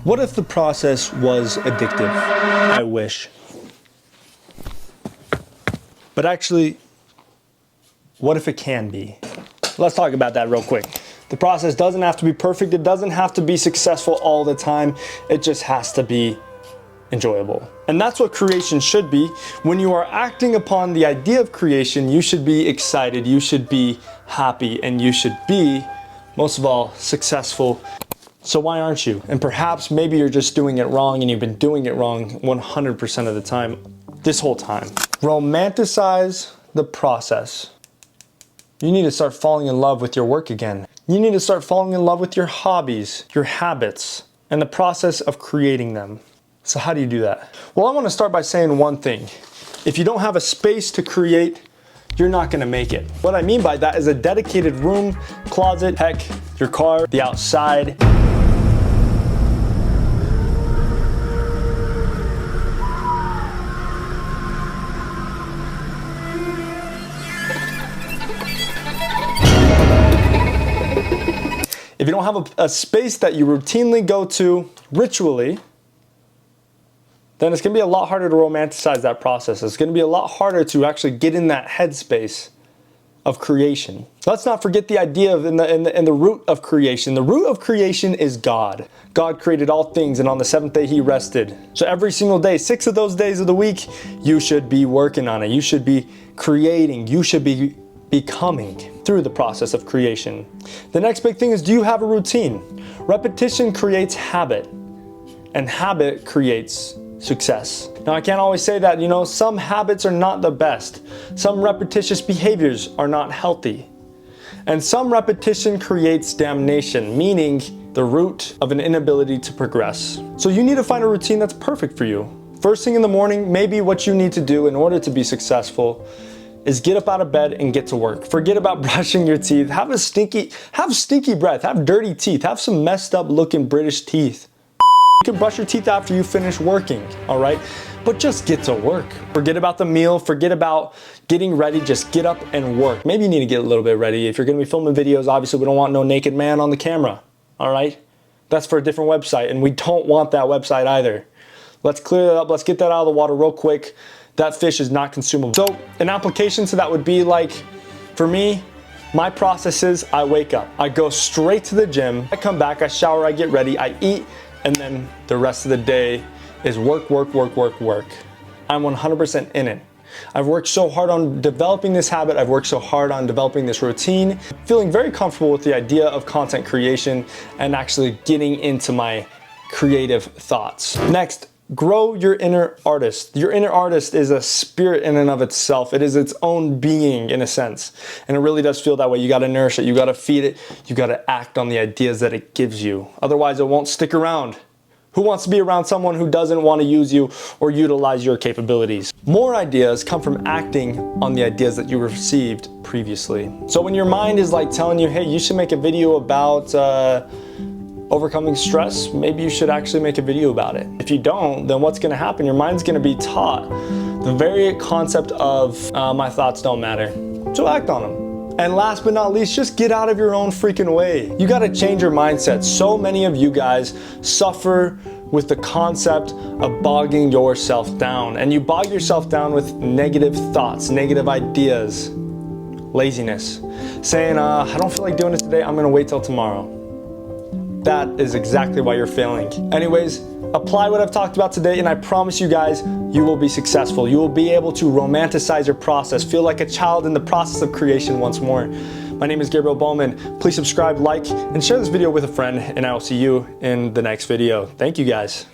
What if the process was addictive? I wish. But actually, what if it can be? Let's talk about that real quick. The process doesn't have to be perfect. It doesn't have to be successful all the time. It just has to be enjoyable. And that's what creation should be. When you are acting upon the idea of creation, you should be excited, you should be happy, and you should be, most of all, successful. So why aren't you? And perhaps maybe you're just doing it wrong, and you've been doing it wrong 100% of the time, this whole time. Romanticize the process. You need to start falling in love with your work again. You need to start falling in love with your hobbies, your habits, and the process of creating them. So how do you do that? Well, I want to start by saying one thing. If you don't have a space to create, you're not going to make it. What I mean by that is a dedicated room, closet, heck, your car, the outside. If you don't have a space that you routinely go to ritually, then it's going to be a lot harder to romanticize that process. It's going to be a lot harder to actually get in that headspace of creation. Let's not forget the idea of in the root of creation. The root of creation is God. God created all things, and on the seventh day he rested. So every single day, 6 of those days of the week, you should be working on it. You should be creating. You should be becoming through the process of creation. The next big thing is, do you have a routine? Repetition creates habit, and habit creates success. Now, I can't always say that, some habits are not the best. Some repetitious behaviors are not healthy. And some repetition creates damnation, meaning the root of an inability to progress. So you need to find a routine that's perfect for you. First thing in the morning, maybe what you need to do in order to be successful is get up out of bed and get to work. Forget about brushing your teeth. Have stinky breath, have dirty teeth, have some messed up looking British teeth. You can brush your teeth after you finish working, all right? But just get to work. Forget about the meal, forget about getting ready, just get up and work. Maybe you need to get a little bit ready. If you're gonna be filming videos, obviously we don't want no naked man on the camera, all right? That's for a different website, and we don't want that website either. Let's clear that up, let's get that out of the water real quick. That fish is not consumable. So an application to that would be like, for me, my process is I wake up, I go straight to the gym, I come back, I shower, I get ready, I eat, and then the rest of the day is work, work, work, work, work. I'm 100% in it. I've worked so hard on developing this habit, I've worked so hard on developing this routine, feeling very comfortable with the idea of content creation and actually getting into my creative thoughts. Next, grow your inner artist. Your inner artist is a spirit in and of itself. It is its own being in a sense. And it really does feel that way. You gotta nourish it, you gotta feed it, you gotta act on the ideas that it gives you. Otherwise it won't stick around. Who wants to be around someone who doesn't want to use you or utilize your capabilities? More ideas come from acting on the ideas that you received previously. So when your mind is like telling you, hey, you should make a video about overcoming stress, maybe you should actually make a video about it. If you don't, then what's gonna happen? Your mind's gonna be taught the very concept of my thoughts don't matter. So act on them. And last but not least, just get out of your own freaking way. You gotta change your mindset. So many of you guys suffer with the concept of bogging yourself down. And you bog yourself down with negative thoughts, negative ideas, laziness. Saying, I don't feel like doing it today, I'm gonna wait till tomorrow. That is exactly why you're failing. Anyways, apply what I've talked about today, and I promise you guys, you will be successful. You will be able to romanticize your process, feel like a child in the process of creation once more. My name is Gabriel Bowman. Please subscribe, like, and share this video with a friend, and I will see you in the next video. Thank you guys.